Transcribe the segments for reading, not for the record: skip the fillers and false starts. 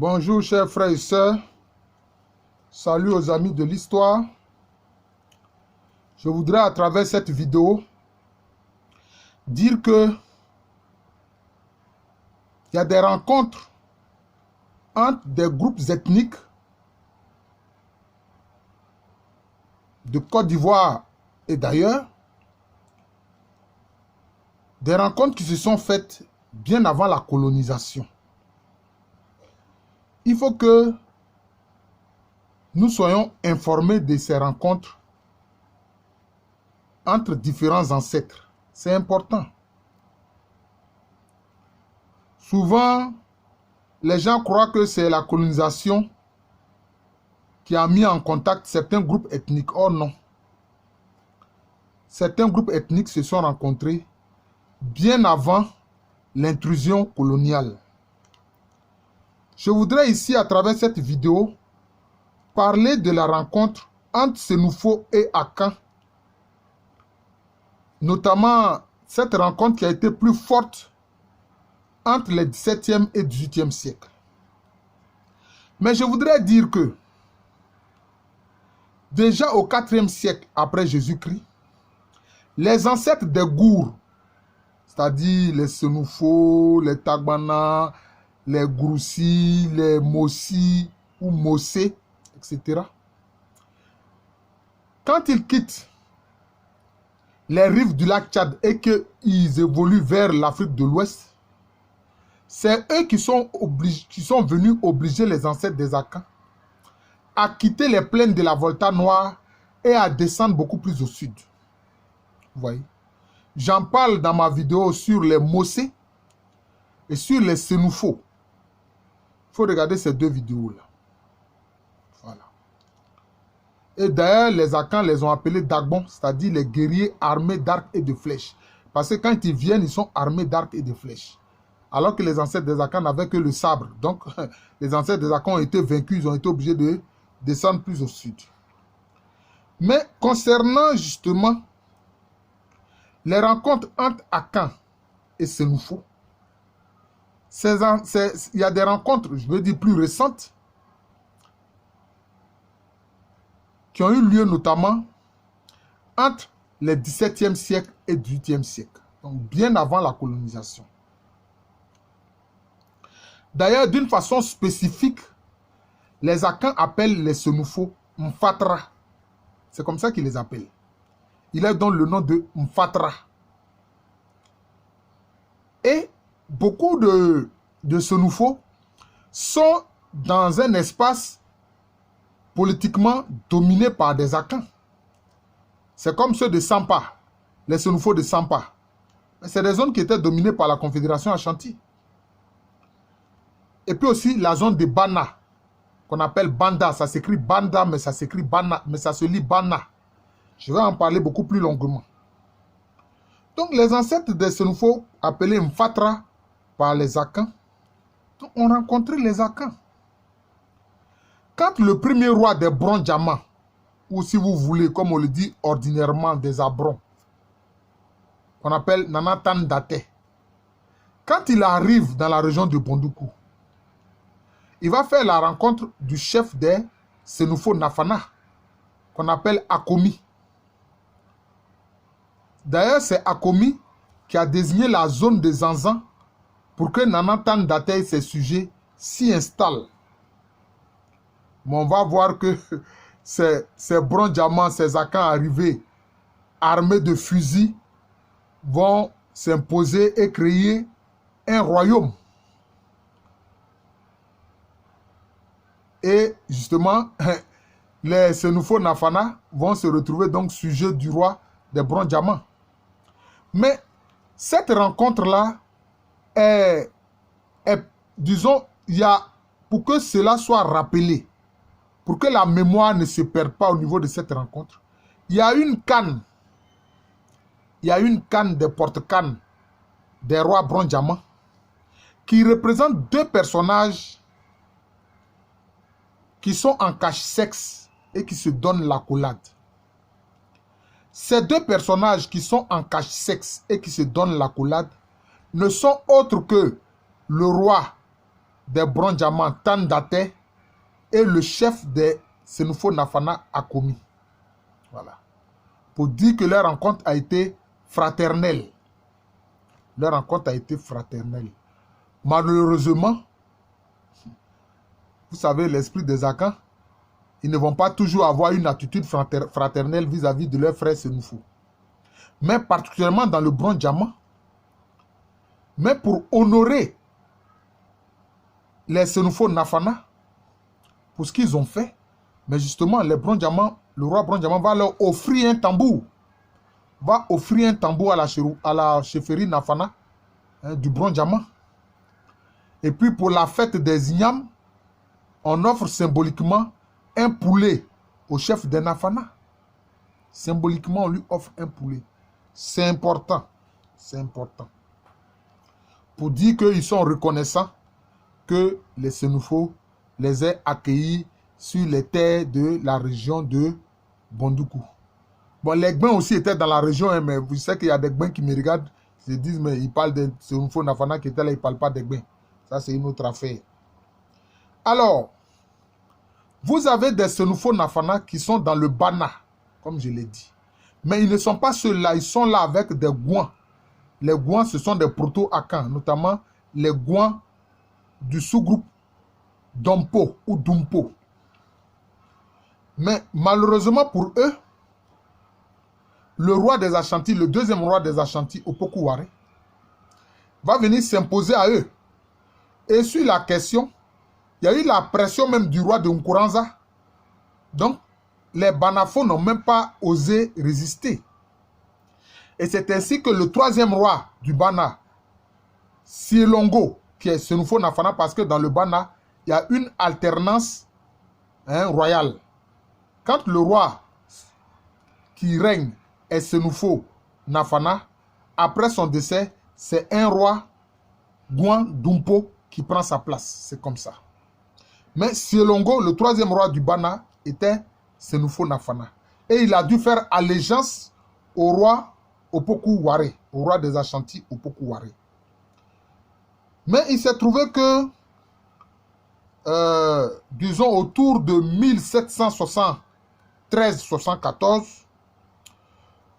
Bonjour chers frères et sœurs, salut aux amis de l'histoire. Je voudrais à travers cette vidéo dire que il y a des rencontres entre des groupes ethniques de Côte d'Ivoire et d'ailleurs, des rencontres qui se sont faites bien avant la colonisation. Il faut que nous soyons informés de ces rencontres entre différents ancêtres. C'est important. Souvent, les gens croient que c'est la colonisation qui a mis en contact certains groupes ethniques. Oh non. Certains groupes ethniques se sont rencontrés bien avant l'intrusion coloniale. Je voudrais ici, à travers cette vidéo, parler de la rencontre entre Sénoufo et Akan. Notamment, cette rencontre qui a été plus forte entre les 17e et 18e siècles. Mais je voudrais dire que, déjà au 4e siècle après Jésus-Christ, les ancêtres des Gours, c'est-à-dire les Sénoufo, les Tagbana, les Groussi, les Mossi ou Mossé, etc. Quand ils quittent les rives du lac Tchad et qu'ils évoluent vers l'Afrique de l'Ouest, c'est eux qui sont venus obliger les ancêtres des Akans à quitter les plaines de la Volta Noire et à descendre beaucoup plus au sud. Vous voyez? J'en parle dans ma vidéo sur les Mossé et sur les Sénoufo. Il faut regarder ces deux vidéos-là. Voilà. Et d'ailleurs, les Akans les ont appelés Dagbon, c'est-à-dire les guerriers armés d'arcs et de flèches. Parce que quand ils viennent, ils sont armés d'arcs et de flèches. Alors que les ancêtres des Akans n'avaient que le sabre. Donc, les ancêtres des Akans ont été vaincus, ils ont été obligés de descendre plus au sud. Mais concernant justement les rencontres entre Akans et Sénoufo, il y a des rencontres, je veux dire plus récentes, qui ont eu lieu notamment entre les 17e siècle et 18e siècle, donc bien avant la colonisation. D'ailleurs, d'une façon spécifique, les Akans appellent les Sénoufo Mfatra. C'est comme ça qu'ils les appellent. Il leur donne le nom de Mfatra. Et beaucoup de Sénoufo sont dans un espace politiquement dominé par des Akans. C'est comme ceux de Sampa, les Sénoufo de Sampa. C'est des zones qui étaient dominées par la Confédération Ashanti. Et puis aussi la zone de Bana, qu'on appelle Banda. Ça s'écrit Banda, mais ça s'écrit Bana, mais ça se lit Bana. Je vais en parler beaucoup plus longuement. Donc les ancêtres des Sénoufo, appelés Mfatra par les Akans, ont rencontré les Akans. Quand le premier roi des Bron-Diamants, ou si vous voulez, comme on le dit ordinairement, des Abrons, qu'on appelle Nanatan Date, quand il arrive dans la région de Bondoukou, il va faire la rencontre du chef des Sénoufo Nafana, qu'on appelle Akomi. D'ailleurs, c'est Akomi qui a désigné la zone de Zanzan pour que Nanatan Date et ses sujets s'y installent. Mais on va voir que ces Bron-Diamants, ces Akans arrivés, armés de fusils, vont s'imposer et créer un royaume. Et justement, les Sénoufo Nafana vont se retrouver donc sujets du roi des Bron-Diamants. Mais cette rencontre-là disons, pour que cela soit rappelé, pour que la mémoire ne se perde pas au niveau de cette rencontre, il y a une canne. Il y a une canne des porte-cannes des rois Bron-Diamants qui représente deux personnages qui sont en cache-sexe et qui se donnent l'accolade. Ces deux personnages qui sont en cache-sexe et qui se donnent l'accolade ne sont autres que le roi des Brondjama, Tandate, et le chef des Senufo Nafana a commis. Voilà. Pour dire que leur rencontre a été fraternelle. Leur rencontre a été fraternelle. Malheureusement, vous savez, l'esprit des Akans, ils ne vont pas toujours avoir une attitude fraternelle vis-à-vis de leurs frères Senufo. Mais particulièrement dans le Brondjama, mais pour honorer les Senufo Nafana, pour ce qu'ils ont fait, mais justement, le roi Brondjama va leur offrir un tambour. Va offrir un tambour à la chefferie Nafana du Brondjama. Et puis pour la fête des Ignam, on offre symboliquement un poulet au chef des Nafana. Symboliquement, on lui offre un poulet. C'est important. C'est important. Pour dire qu'ils sont reconnaissants que les Senufo les aient accueillis sur les terres de la région de Bondoukou. Bon, les Gbins aussi étaient dans la région, hein, mais vous savez qu'il y a des Gbins qui me regardent, ils se disent, mais ils parlent de Senufo Nafana qui étaient là, ils ne parlent pas des Gbins. Ça, c'est une autre affaire. Alors, vous avez des Senufo Nafana qui sont dans le Bana, comme je l'ai dit. Mais ils ne sont pas ceux-là, ils sont là avec des Gouans. Les Gouans, ce sont des proto-Akans, notamment les Gouans du sous-groupe Dompo ou Dumpo. Mais malheureusement pour eux, le roi des Ashanti, le deuxième roi des Ashanti, Opoku-Waré, va venir s'imposer à eux. Et sur la question, il y a eu la pression même du roi de Nkuranza. Donc, les Banafo n'ont même pas osé résister. Et c'est ainsi que le troisième roi du Bana, Sielongo, qui est Senufo Nafana, parce que dans le Bana, il y a une alternance royale. Quand le roi qui règne est Senufo Nafana, après son décès, c'est un roi Gouan Dumpo qui prend sa place. C'est comme ça. Mais Sielongo, le troisième roi du Bana, était Senufo Nafana. Et il a dû faire allégeance au roi Opoku-Waré, au roi des Ashanti Opoku-Waré. Mais il s'est trouvé que, disons, autour de 1773-74,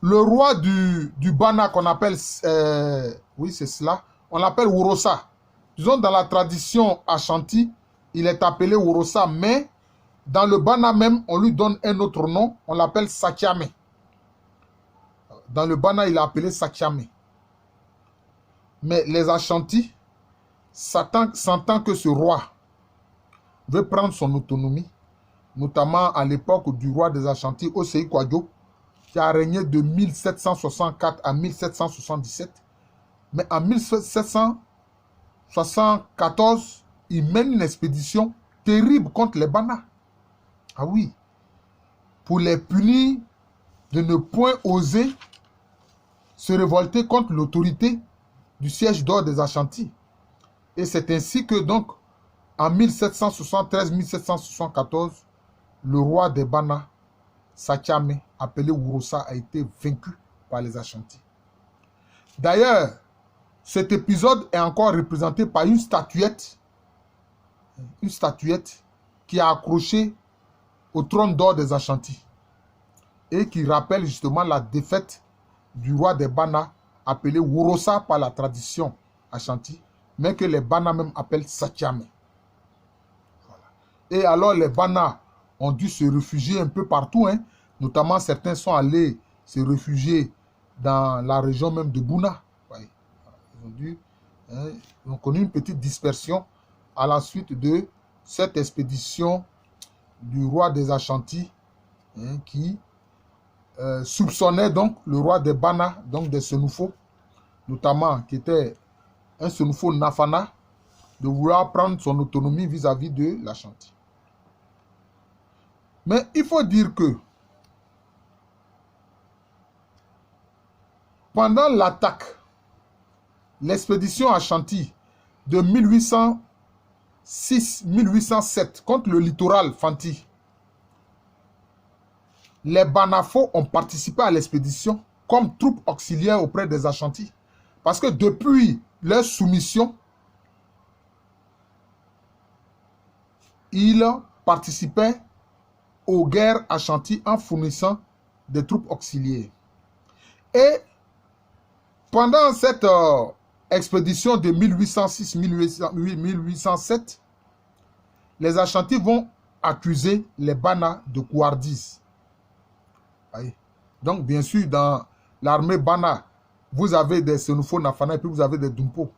le roi du Bana qu'on appelle, oui c'est cela, on l'appelle Worosa. Disons, dans la tradition Ashanti, il est appelé Worosa, mais dans le Bana même, on lui donne un autre nom, on l'appelle Sakiame. Dans le Bana, il est appelé Sakiame. Mais les Ashanti, sentant que ce roi veut prendre son autonomie, notamment à l'époque du roi des Ashanti, Osei Kwadjo, qui a régné de 1764 à 1777. Mais en 1774, il mène une expédition terrible contre les Bana. Ah oui, pour les punir de ne point oser se révolter contre l'autorité du siège d'or des Ashanti. Et c'est ainsi que donc, en 1773-1774, le roi des Bana, Sakiame, appelé Worosa, a été vaincu par les Ashanti. D'ailleurs, cet épisode est encore représenté par une statuette qui est accrochée au trône d'or des Ashanti et qui rappelle justement la défaite du roi des Bana, appelé Worosa par la tradition Ashanti, mais que les Bana même appellent Sakiame. Voilà. Et alors les Bana ont dû se réfugier un peu partout, hein. Notamment certains sont allés se réfugier dans la région même de Bouna. Ouais. Ils ont connu une petite dispersion à la suite de cette expédition du roi des Ashanti, hein, qui soupçonnait donc le roi des Bana, donc des Senufo, notamment qui était un Senufo Nafana, de vouloir prendre son autonomie vis-à-vis de l'Ashanti. Mais il faut dire que pendant l'attaque, l'expédition Ashanti de 1806-1807 contre le littoral Fanti, les Banafo ont participé à l'expédition comme troupes auxiliaires auprès des Ashanti. Parce que depuis leur soumission, il participait aux guerres Ashanti en fournissant des troupes auxiliaires. Et pendant cette expédition de 1806-1807, les Ashanti vont accuser les Bana de couardise. Donc, bien sûr, dans l'armée Bana, vous avez des Senufo Nafana et puis vous avez des Dumpo.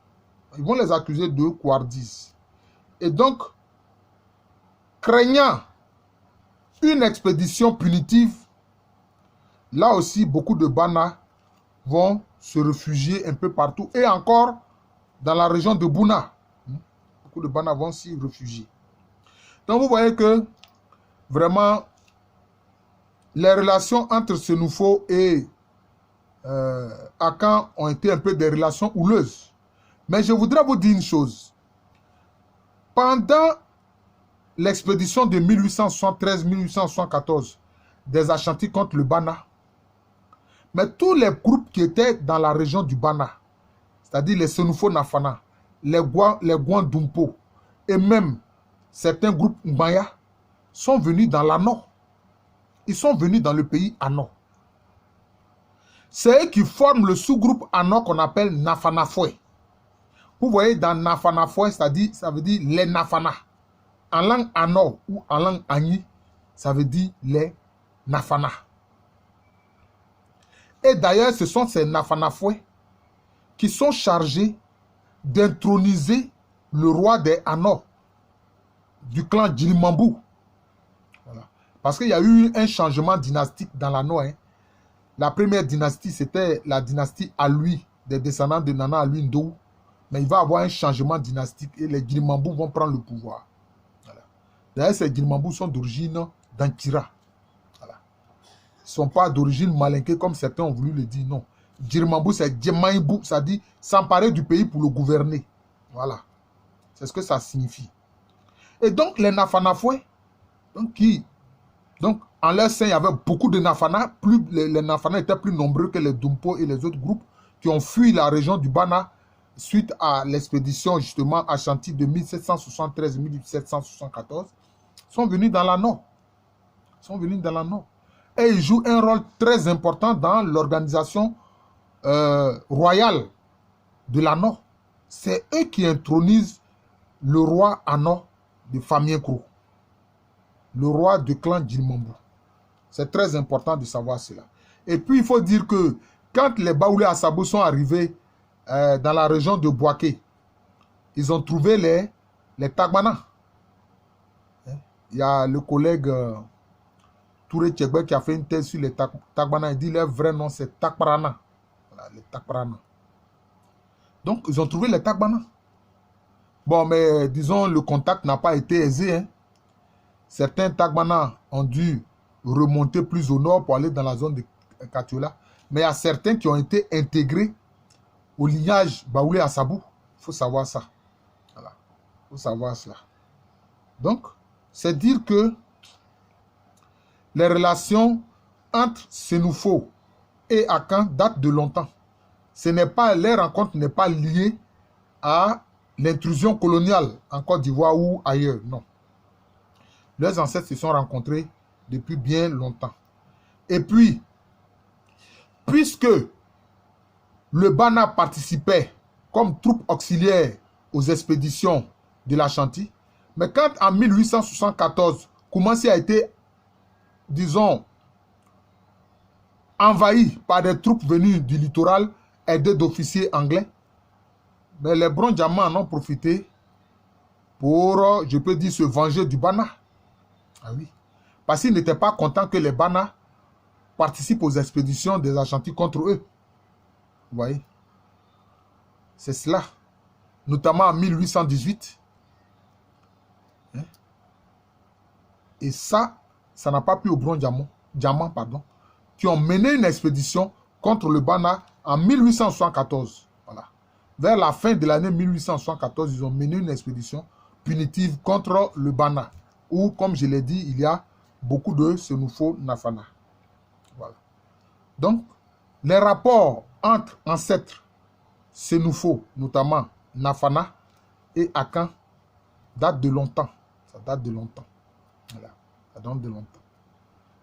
Ils vont les accuser de couardise. Et donc, craignant une expédition punitive, là aussi, beaucoup de Bana vont se réfugier un peu partout. Et encore, dans la région de Bouna, beaucoup de Bana vont s'y réfugier. Donc, vous voyez que, vraiment, les relations entre Senufo et Akan ont été un peu des relations houleuses. Mais je voudrais vous dire une chose. Pendant l'expédition de 1873-1874 des Ashanti contre le Bana, mais tous les groupes qui étaient dans la région du Bana, c'est-à-dire les Senufo Nafana, les Gwandumpo et même certains groupes Mbaya, sont venus dans l'Ano. Ils sont venus dans le pays Ano. C'est eux qui forment le sous-groupe Ano qu'on appelle Nafanafoué. Vous voyez, dans Nafanafoué, c'est-à-dire, ça veut dire les Nafana. En langue Ano ou en langue Agni, ça veut dire les Nafana. Et d'ailleurs, ce sont ces Nafanafoué qui sont chargés d'introniser le roi des Ano, du clan Djilimambou. Voilà. Parce qu'il y a eu un changement dynastique dans l'Ano. La première dynastie, c'était la dynastie Alui, des descendants de Nana Alui Ndou. Mais il va y avoir un changement dynastique et les Djilimambou vont prendre le pouvoir. Voilà. D'ailleurs, ces Djilimambou sont d'origine d'Ankira. Voilà. Ils ne sont pas d'origine malinquée comme certains ont voulu le dire, non. Djilimambou, c'est Djemaïbou, ça dit s'emparer du pays pour le gouverner. Voilà. C'est ce que ça signifie. Et donc, les Nafanafoué, donc, en leur sein, il y avait beaucoup de Nafana. Les Nafana étaient plus nombreux que les Dumpo et les autres groupes qui ont fui la région du Bana suite à l'expédition justement Ashanti de 1773-1774. Sont venus dans l'Ano. Et ils jouent un rôle très important dans l'organisation royale de l'Ano. C'est eux qui intronisent le roi Ano de Famienkro, le roi du clan Djilimambou. C'est très important de savoir cela. Et puis, il faut dire que quand les Baoulé Assabou sont arrivés dans la région de Boaké, ils ont trouvé les Tagbana. Il y a le collègue Touré Tchegbe qui a fait une thèse sur les Tagbana. Il dit leur vrai nom, c'est Takparana. Voilà, les Takparana. Donc, ils ont trouvé les Tagbana. Bon, mais disons, le contact n'a pas été aisé. Certains Tagbana ont dû remonter plus au nord pour aller dans la zone de Katiola. Mais il y a certains qui ont été intégrés au lignage Baoulé Assabou. Il faut savoir ça. Voilà. Il faut savoir cela. Donc, c'est dire que les relations entre Senufo et Akan datent de longtemps. Les rencontres n'est pas liées à l'intrusion coloniale en Côte d'Ivoire ou ailleurs. Non. Leurs ancêtres se sont rencontrés depuis bien longtemps. Et puis, puisque le Bana participait comme troupe auxiliaire aux expéditions de l'Ashanti, mais quand en 1874, Koumassi a été, disons, envahi par des troupes venues du littoral aidées d'officiers anglais, mais les Brondiamans en ont profité pour, je peux dire, se venger du Bana. Ah oui. Parce qu'ils n'étaient pas contents que les Bana participent aux expéditions des Ashanti contre eux. Vous voyez? C'est cela. Notamment en 1818. Et ça n'a pas plu aux Brondiamans, qui ont mené une expédition contre le Bana en 1874. Voilà. Vers la fin de l'année 1874, ils ont mené une expédition punitive contre le Bana, où, comme je l'ai dit, il y a beaucoup de Senufo Nafana. Voilà. Donc, les rapports entre ancêtres Senufo, notamment Nafana et Akan, datent de longtemps. Ça date de longtemps. Voilà. Ça date de longtemps.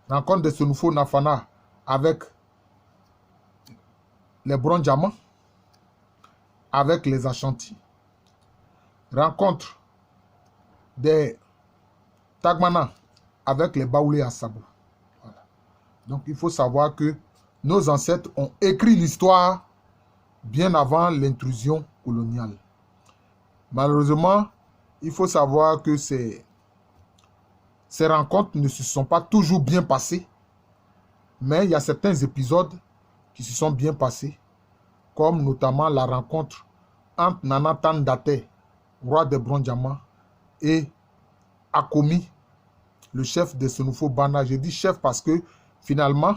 Rencontre de Senufo Nafana avec les Brondiamants, avec les Ashanti. Rencontre des Tagmana avec les Baoulé Assabou. Voilà. Donc il faut savoir que nos ancêtres ont écrit l'histoire bien avant l'intrusion coloniale. Malheureusement, il faut savoir que ces rencontres ne se sont pas toujours bien passées, mais il y a certains épisodes qui se sont bien passés, comme notamment la rencontre entre Nana Tandate, roi des Brondiamants, et Akomi, le chef de Senufo Bana. Je dis chef parce que finalement,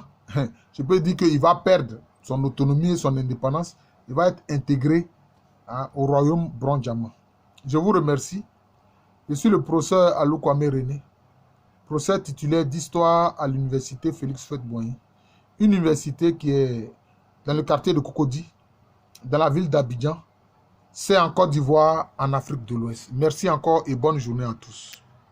je peux dire qu'il va perdre son autonomie et son indépendance. Il va être intégré au royaume Brondiamant. Je vous remercie. Je suis le professeur Alou Kwame René, professeur titulaire d'histoire à l'université Félix Houphouët-Boigny, une université qui est dans le quartier de Cocody, dans la ville d'Abidjan. C'est en Côte d'Ivoire, en Afrique de l'Ouest. Merci encore et bonne journée à tous.